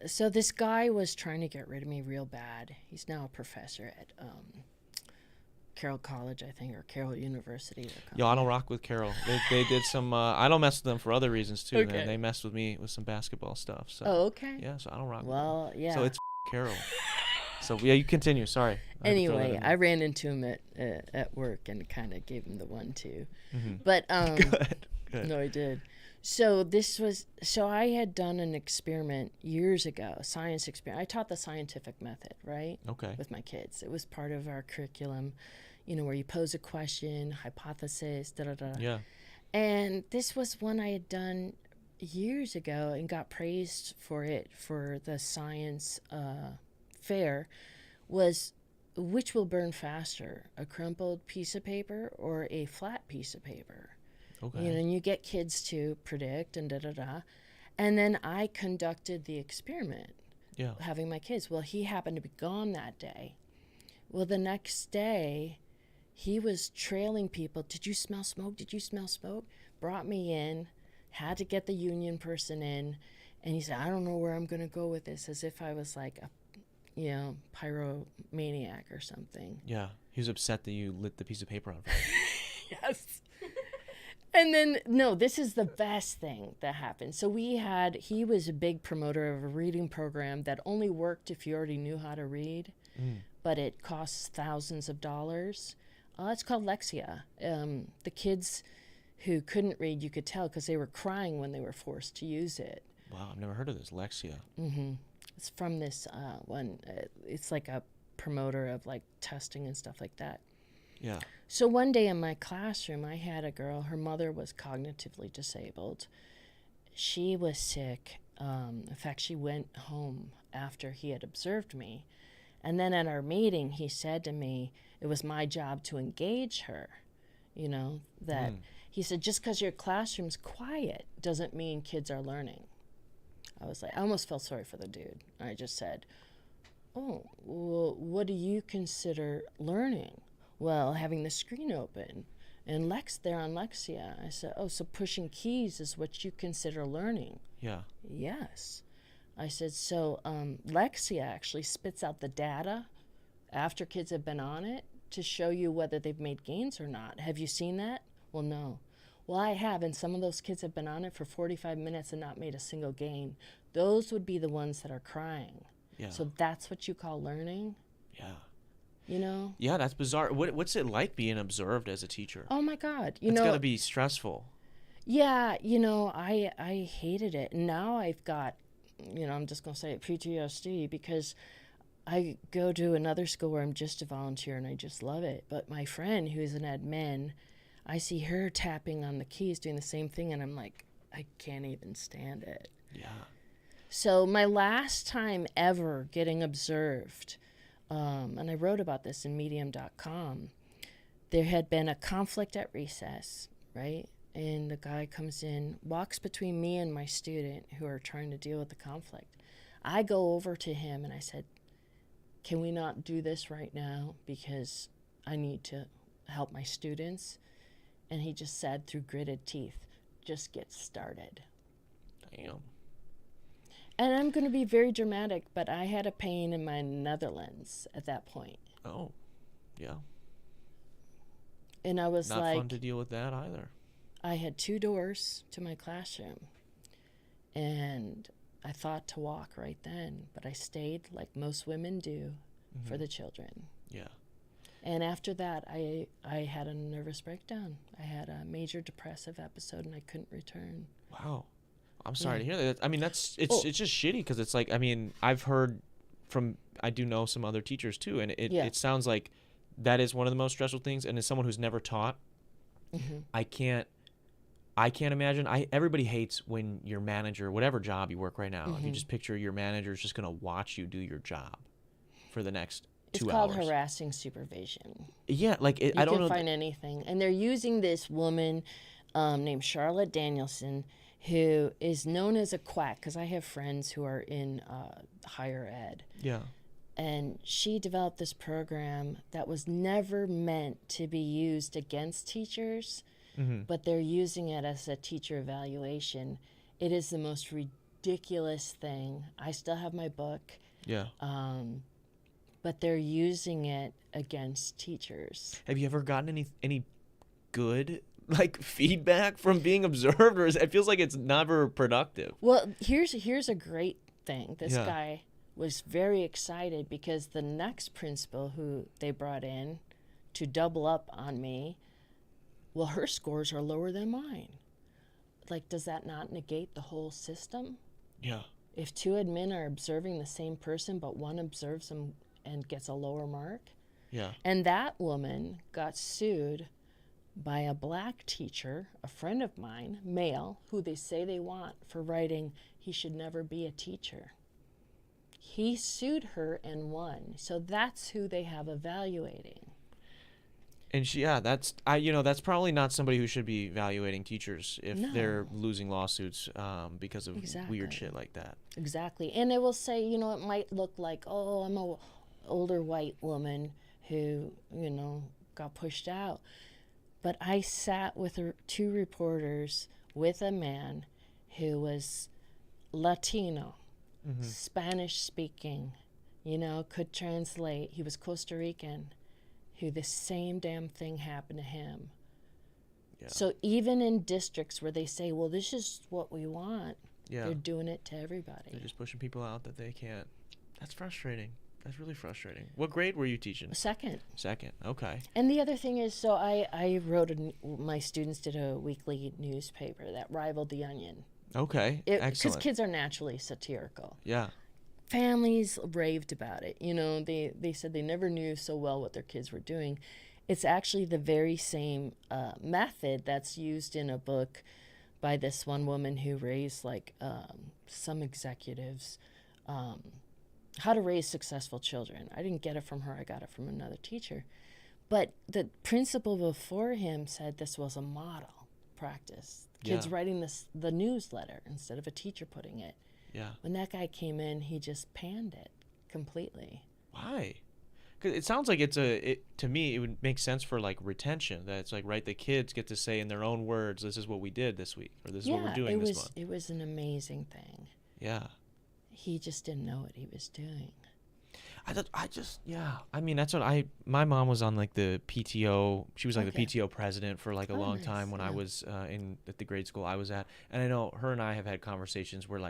So this guy was trying to get rid of me real bad. He's now a professor at Carroll College, I think, or Carroll University. Yo, I don't rock with Carroll. They did some. I don't mess with them for other reasons too. Okay. Man, they messed with me with some basketball stuff. So Oh, okay. yeah, so I don't rock Well, with them. yeah. So it's Carroll. So yeah, you continue. Sorry. Anyway, I ran into him at work and kind of gave him the 1-2. Mm-hmm. But Good. no, I did. So I had done an experiment years ago, science experiment. I taught the scientific method, right? Okay. With my kids. It was part of our curriculum, where you pose a question, hypothesis, da-da-da. Yeah. And this was one I had done years ago and got praised for it for the science fair, was which will burn faster, a crumpled piece of paper or a flat piece of paper? Okay. And you get kids to predict and da-da-da. And then I conducted the experiment, Yeah. having my kids. Well, he happened to be gone that day. Well, the next day, he was trailing people. Did you smell smoke? Did you smell smoke? Brought me in, had to get the union person in, and he said, I don't know where I'm going to go with this, as if I was like a pyromaniac or something. Yeah. He was upset that you lit the piece of paper on fire. Yes. And then, no, this is the best thing that happened. So he was a big promoter of a reading program that only worked if you already knew how to read, but it costs thousands of dollars. It's called Lexia. The kids who couldn't read, you could tell because they were crying when they were forced to use it. Wow, I've never heard of this. Lexia. Mm-hmm. It's from this one. It's like a promoter of like testing and stuff like that. Yeah. So one day in my classroom, I had a girl. Her mother was cognitively disabled. She was sick. In fact, she went home after he had observed me. And then at our meeting, he said to me, it was my job to engage her. That he said, just because your classroom's quiet doesn't mean kids are learning. I was like, I almost felt sorry for the dude. I just said, oh, well, what do you consider learning? Well, having the screen open and they're on Lexia. I said, oh, so pushing keys is what you consider learning? Yeah. Yes. I said, so Lexia actually spits out the data after kids have been on it to show you whether they've made gains or not. Have you seen that? Well, no. Well, I have, and some of those kids have been on it for 45 minutes and not made a single gain. Those would be the ones that are crying. Yeah. So that's what you call learning? Yeah. Yeah, that's bizarre. What's it like being observed as a teacher? Oh, my God. It's got to be stressful. Yeah, I hated it. And now I've got, I'm just going to say it, PTSD, because I go to another school where I'm just a volunteer and I just love it. But my friend who's an admin, I see her tapping on the keys doing the same thing, and I'm like, I can't even stand it. Yeah. So my last time ever getting observed, and I wrote about this in medium.com, there had been a conflict at recess, right? And the guy comes in, walks between me and my student who are trying to deal with the conflict. I go over to him and I said, can we not do this right now because I need to help my students? And he just said through gritted teeth, just get started. Damn. And I'm going to be very dramatic, but I had a pain in my Netherlands at that point. Oh, yeah. And I was Not like... fun to deal with that either. I had 2 doors to my classroom. And I thought to walk right then, but I stayed like most women do for the children. Yeah. And after that, I had a nervous breakdown. I had a major depressive episode and I couldn't return. Wow. I'm sorry to hear that. I mean, it's just shitty because it's like, I mean, I've heard I do know some other teachers too, and it sounds like that is one of the most stressful things. And as someone who's never taught, I can't imagine. Everybody hates when your manager, whatever job you work right now, if you just picture your manager is just going to watch you do your job for the next 2 hours. It's called harassing supervision. Yeah, like I don't know. You can find anything. And they're using this woman named Charlotte Danielson, who is known as a quack, because I have friends who are in higher ed. Yeah. And she developed this program that was never meant to be used against teachers, but they're using it as a teacher evaluation. It is the most ridiculous ridiculous thing. I still have my book. Yeah. But they're using it against teachers. Have you ever gotten any good like feedback from being observed, or it feels like it's never productive? Well, here's a great thing. This guy was very excited because the next principal who they brought in to double up on me, well, her scores are lower than mine. Like, does that not negate the whole system? Yeah. If two admin are observing the same person, but one observes them and gets a lower mark? Yeah. And that woman got sued by a black teacher, a friend of mine, male, who they say they want for writing, he should never be a teacher. He sued her and won. So that's who they have evaluating. And that's probably not somebody who should be evaluating teachers if they're losing lawsuits because of weird shit like that. Exactly. And they will say, it might look like, oh, I'm a older white woman who, got pushed out. But I sat with two reporters with a man who was Latino, Spanish speaking, could translate. He was Costa Rican, who the same damn thing happened to him. Yeah. So even in districts where they say, well, this is what we want, they're doing it to everybody. They're just pushing people out that they can't. That's frustrating. That's really frustrating. What grade were you teaching? Second. Okay. And the other thing is, so I wrote, my students did a weekly newspaper that rivaled The Onion. Okay, excellent. Because kids are naturally satirical. Yeah. Families raved about it. They said they never knew so well what their kids were doing. It's actually the very same method that's used in a book by this one woman who raised some executives, how to raise successful children. I didn't get it from her. I got it from another teacher. But the principal before him said this was a model practice. Kids writing the newsletter instead of a teacher putting it. Yeah. When that guy came in, he just panned it completely. Why? Because it sounds like to me, it would make sense for retention. That it's the kids get to say in their own words, this is what we did this week, or this is what we're doing this month. It was an amazing thing. Yeah. He just didn't know what he was doing. I mean, that's what my mom was on the PTO. She was the PTO president for a long time when I was at the grade school I was at. And I know her and I have had conversations where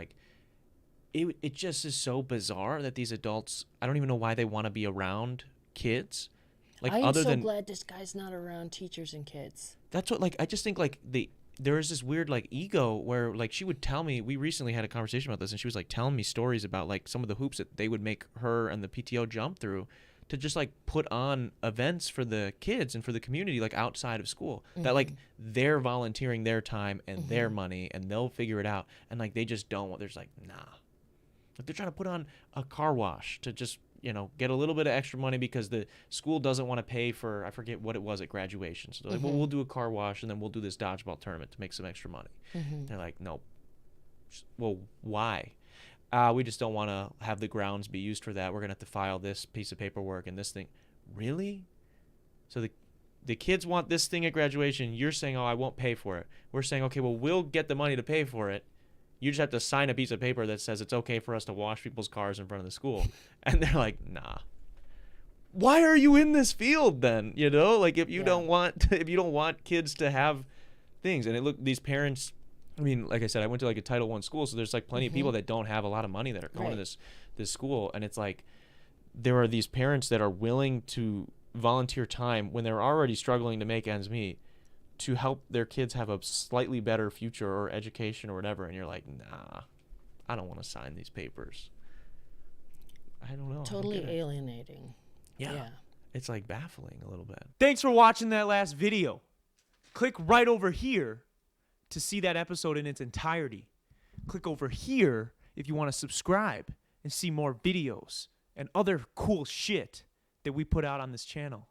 it just is so bizarre that these adults, I don't even know why they want to be around kids. I'm so glad this guy's not around teachers and kids. That's what I just think there is this weird ego where she would tell me, we recently had a conversation about this, and she was telling me stories about some of the hoops that they would make her and the PTO jump through to just put on events for the kids and for the community outside of school, that they're volunteering their time and their money and they'll figure it out, and they just don't want, there's nah. They're trying to put on a car wash to just get a little bit of extra money because the school doesn't want to pay for, I forget what it was at graduation. So they're well, we'll do a car wash and then we'll do this dodgeball tournament to make some extra money. They're no. Well, why? We just don't want to have the grounds be used for that. We're going to have to file this piece of paperwork and this thing. Really? So the kids want this thing at graduation. You're saying, oh, I won't pay for it. We're saying, okay, well, we'll get the money to pay for it. You just have to sign a piece of paper that says it's okay for us to wash people's cars in front of the school. And they're nah. Why are you in this field then? If you don't want kids to have things. And these parents, I mean, like I said, I went to a Title I school, so there's plenty of people that don't have a lot of money that are going to this school. And it's there are these parents that are willing to volunteer time when they're already struggling to make ends meet to help their kids have a slightly better future or education or whatever, and you're nah, I don't want to sign these papers. I don't know. Totally alienating. Yeah. It's baffling a little bit. Thanks for watching that last video. Click right over here to see that episode in its entirety. Click over here if you want to subscribe and see more videos and other cool shit that we put out on this channel.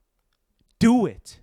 Do it.